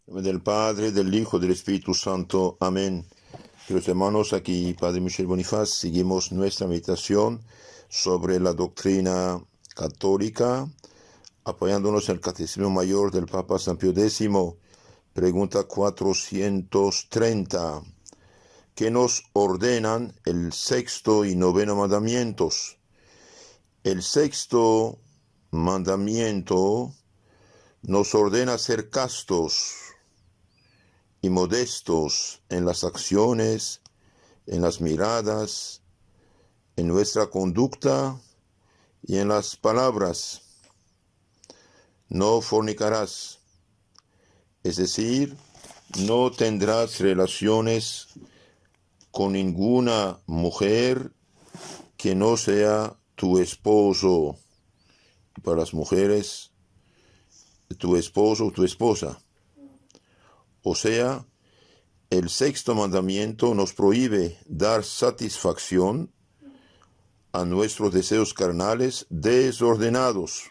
En nombre del Padre, del Hijo, del Espíritu Santo. Amén. Queridos hermanos, aquí Padre Michel Bonifaz, seguimos nuestra meditación sobre la doctrina católica, apoyándonos en el Catecismo Mayor del Papa San Pío X, pregunta 430, ¿qué nos ordenan el sexto y noveno mandamientos? El sexto mandamiento nos ordena ser castos y modestos en las acciones, en las miradas, en nuestra conducta y en las palabras. No fornicarás, es decir, no tendrás relaciones con ninguna mujer que no sea tu esposo. Para las mujeres, tu esposo o tu esposa. O sea, el sexto mandamiento nos prohíbe dar satisfacción a nuestros deseos carnales desordenados.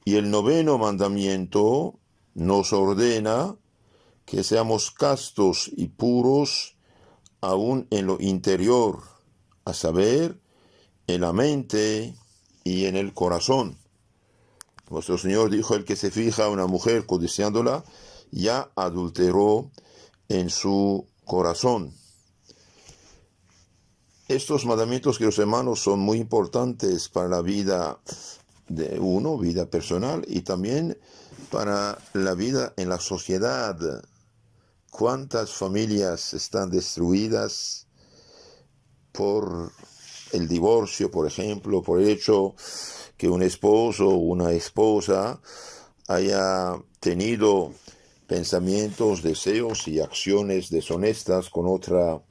Y el noveno mandamiento nos ordena que seamos castos y puros aún en lo interior, a saber, en la mente y en el corazón. Nuestro Señor dijo: el que se fija a una mujer codiciándola, ya adulteró en su corazón. Estos mandamientos, queridos hermanos, son muy importantes para la vida de uno, vida personal, y también para la vida en la sociedad. ¿Cuántas familias están destruidas por el divorcio, por ejemplo, por el hecho que un esposo o una esposa haya tenido pensamientos, deseos y acciones deshonestas con otra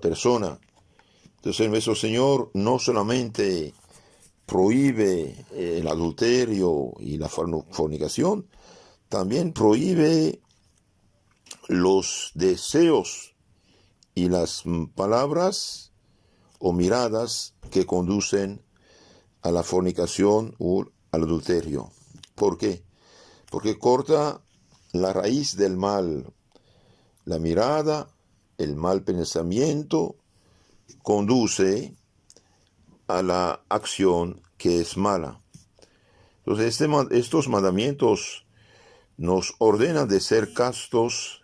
persona? Entonces nuestro Señor no solamente prohíbe el adulterio y la fornicación, también prohíbe los deseos y las palabras o miradas que conducen a la fornicación o al adulterio. ¿Por qué? Porque corta la raíz del mal. La mirada, el mal pensamiento, conduce a la acción que es mala. Entonces, estos mandamientos nos ordenan de ser castos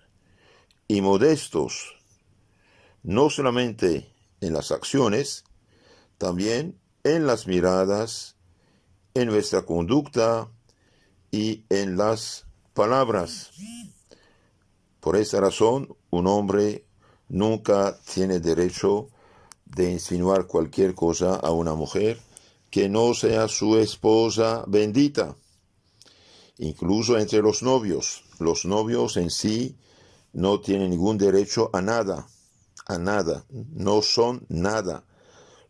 y modestos, no solamente en las acciones, también en las miradas, en nuestra conducta y en las palabras. Por esta razón, un hombre nunca tiene derecho de insinuar cualquier cosa a una mujer que no sea su esposa bendita. Incluso entre los novios en sí no tienen ningún derecho a nada, no son nada.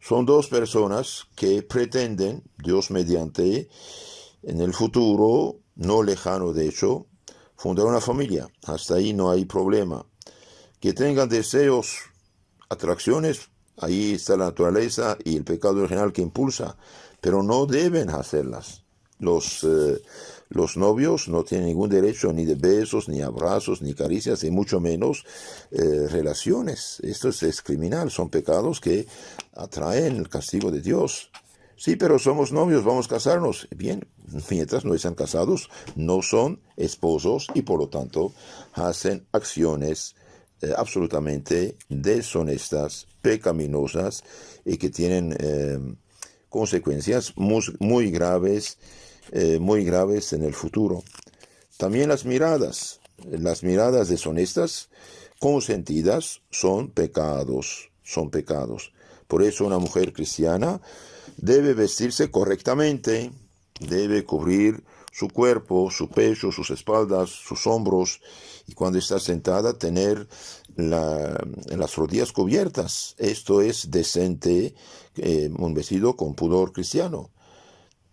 Son dos personas que pretenden, Dios mediante, en el futuro, no lejano de hecho, fundar una familia. Hasta ahí no hay problema. Que tengan deseos, atracciones, ahí está la naturaleza y el pecado original que impulsa, pero no deben hacerlas. Los novios no tienen ningún derecho ni de besos, ni abrazos, ni caricias, y mucho menos relaciones. Esto es criminal, son pecados que atraen el castigo de Dios. Sí, pero somos novios, vamos a casarnos. Bien, mientras no están casados, no son esposos y por lo tanto hacen acciones absolutamente deshonestas, pecaminosas y que tienen consecuencias muy graves en el futuro. También las miradas deshonestas, consentidas, son pecados. Por eso una mujer cristiana debe vestirse correctamente, debe cubrir su cuerpo, su pecho, sus espaldas, sus hombros, y cuando está sentada tener las rodillas cubiertas. Esto es decente, un vestido con pudor cristiano.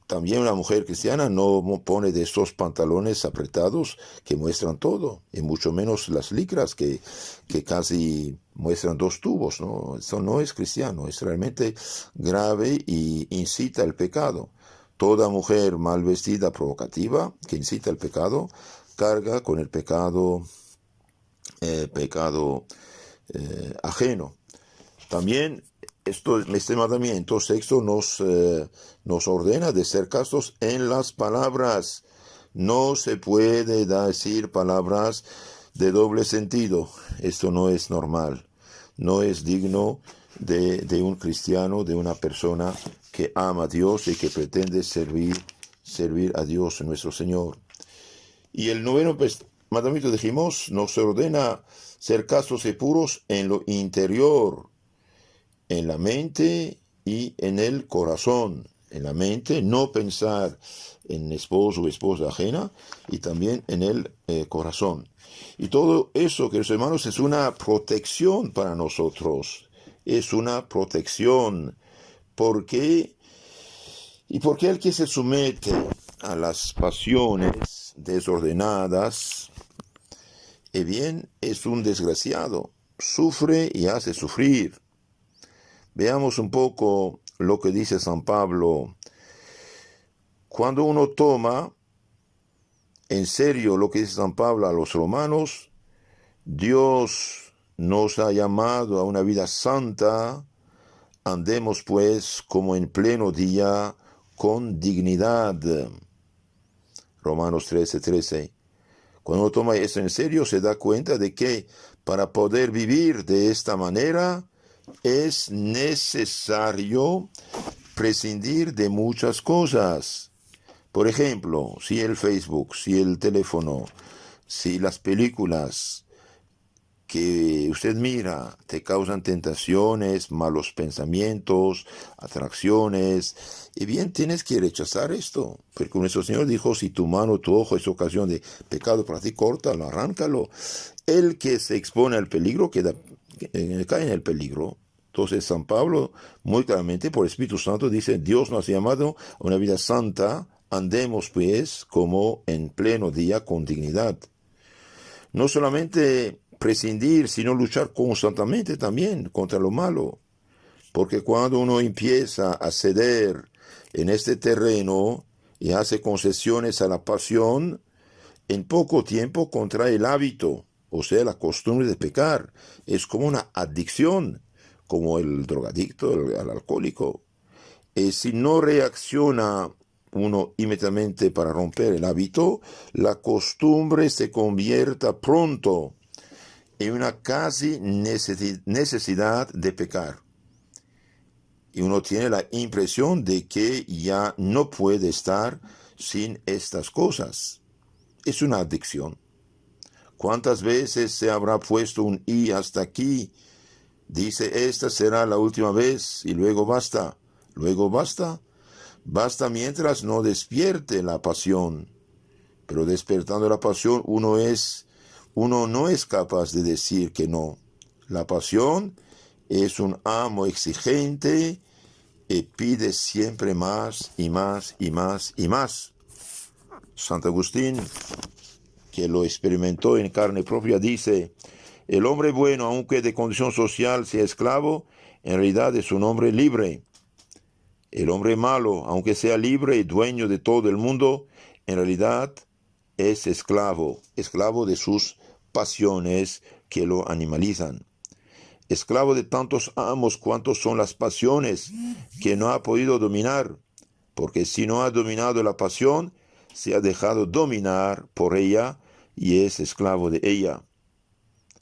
También una mujer cristiana no pone de estos pantalones apretados que muestran todo, y mucho menos las licras que casi muestran dos tubos, ¿no? Eso no es cristiano, es realmente grave y incita al pecado. Toda mujer mal vestida, provocativa, que incita al pecado, carga con el pecado ajeno. También este mandamiento sexto nos ordena de ser castos en las palabras. No se puede decir palabras de doble sentido. Esto no es normal. No es digno de un cristiano, de una persona que ama a Dios y que pretende servir a Dios nuestro Señor. Y el noveno mandamiento, dijimos, nos ordena ser castos y puros en lo interior, en la mente y en el corazón. En la mente, no pensar en esposo o esposa ajena, y también en el corazón. Y todo eso, queridos hermanos, es una protección para nosotros. Es una protección. ¿Por qué? ¿Y por qué el que se somete a las pasiones desordenadas, bien, es un desgraciado? Sufre y hace sufrir. Veamos un poco lo que dice San Pablo. Cuando uno toma en serio lo que dice San Pablo a los romanos, Dios nos ha llamado a una vida santa. Andemos pues como en pleno día, con dignidad. Romanos 13:13. Cuando uno toma eso en serio, se da cuenta de que para poder vivir de esta manera es necesario prescindir de muchas cosas. Por ejemplo, si el Facebook, si el teléfono, si las películas que usted mira te causan tentaciones, malos pensamientos, atracciones, y bien tienes que rechazar esto, porque nuestro Señor dijo: si tu mano o tu ojo es ocasión de pecado para ti, córtalo, arráncalo. El que se expone al peligro cae en el peligro. Entonces San Pablo muy claramente por el Espíritu Santo dice: Dios nos ha llamado a una vida santa. Andemos pues como en pleno día, con dignidad. No solamente prescindir, sino luchar constantemente también contra lo malo. Porque cuando uno empieza a ceder en este terreno y hace concesiones a la pasión, en poco tiempo contrae el hábito, o sea, la costumbre de pecar. Es como una adicción, como el drogadicto, el alcohólico. Si no reacciona uno inmediatamente para romper el hábito, la costumbre se convierta pronto en una casi necesidad de pecar. Y uno tiene la impresión de que ya no puede estar sin estas cosas. Es una adicción. ¿Cuántas veces se habrá puesto un y hasta aquí? Dice: esta será la última vez, y luego basta. Luego basta. Basta mientras no despierte la pasión. Pero despertando la pasión, uno no es capaz de decir que no. La pasión es un amo exigente y pide siempre más y más y más y más. Santo Agustín, que lo experimentó en carne propia, dice: el hombre bueno, aunque de condición social sea esclavo, en realidad es un hombre libre. El hombre malo, aunque sea libre y dueño de todo el mundo, en realidad es esclavo de sus pasiones que lo animalizan. Esclavo de tantos amos cuantos son las pasiones que no ha podido dominar, porque si no ha dominado la pasión, se ha dejado dominar por ella y es esclavo de ella.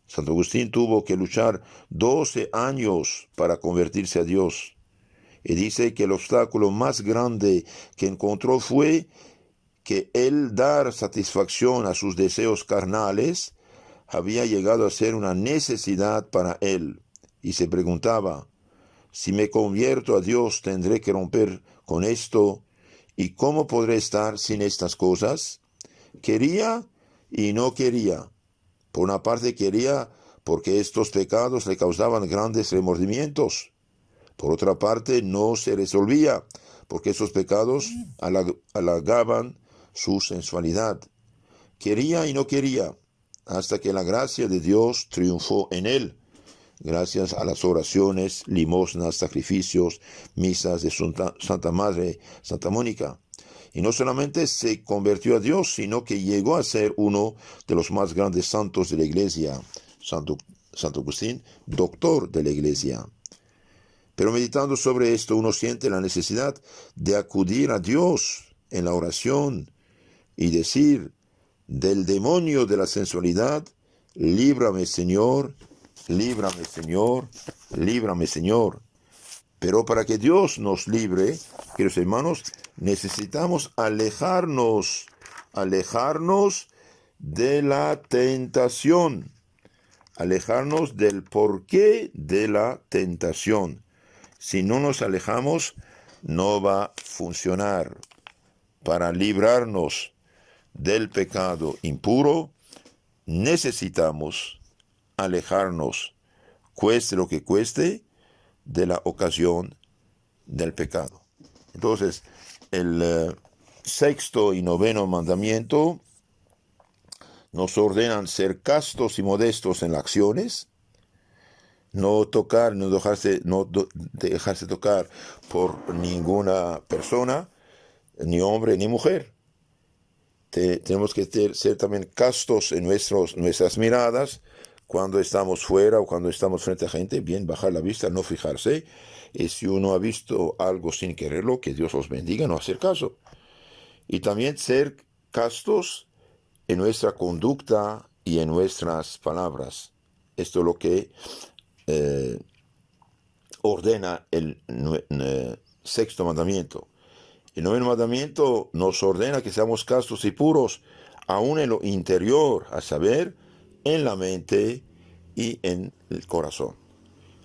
Santo Agustín tuvo que luchar 12 años para convertirse a Dios. Y dice que el obstáculo más grande que encontró fue que el dar satisfacción a sus deseos carnales había llegado a ser una necesidad para él. Y se preguntaba: si me convierto a Dios, ¿tendré que romper con esto? ¿Y cómo podré estar sin estas cosas? Quería y no quería. Por una parte quería porque estos pecados le causaban grandes remordimientos. Por otra parte, no se resolvía, porque esos pecados halagaban su sensualidad. Quería y no quería, hasta que la gracia de Dios triunfó en él, gracias a las oraciones, limosnas, sacrificios, misas de Santa Madre, Santa Mónica. Y no solamente se convirtió a Dios, sino que llegó a ser uno de los más grandes santos de la iglesia, Santo Agustín, doctor de la iglesia. Pero meditando sobre esto, uno siente la necesidad de acudir a Dios en la oración y decir: del demonio de la sensualidad, líbrame, Señor, líbrame, Señor, líbrame, Señor. Pero para que Dios nos libre, queridos hermanos, necesitamos alejarnos de la tentación, alejarnos del porqué de la tentación. Si no nos alejamos, no va a funcionar. Para librarnos del pecado impuro, necesitamos alejarnos, cueste lo que cueste, de la ocasión del pecado. Entonces, el sexto y noveno mandamiento nos ordenan ser castos y modestos en las acciones, no dejarse tocar por ninguna persona, ni hombre ni mujer. Tenemos que ser también castos en nuestras miradas cuando estamos fuera o cuando estamos frente a gente. Bien, bajar la vista, no fijarse. Y si uno ha visto algo sin quererlo, que Dios os bendiga, no hacer caso. Y también ser castos en nuestra conducta y en nuestras palabras. Esto es lo que ordena el sexto mandamiento. El noveno mandamiento nos ordena que seamos castos y puros, aún en lo interior, a saber, en la mente y en el corazón.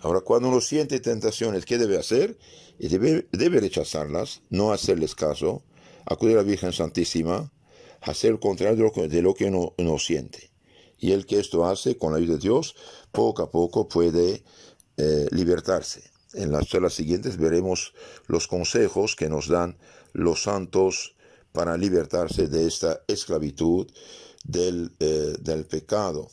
Ahora, cuando uno siente tentaciones, ¿qué debe hacer? Debe rechazarlas, no hacerles caso, acudir a la Virgen Santísima, hacer lo contrario de lo que uno siente. Y el que esto hace, con la ayuda de Dios, poco a poco puede libertarse. En las charlas siguientes veremos los consejos que nos dan los santos para libertarse de esta esclavitud del pecado.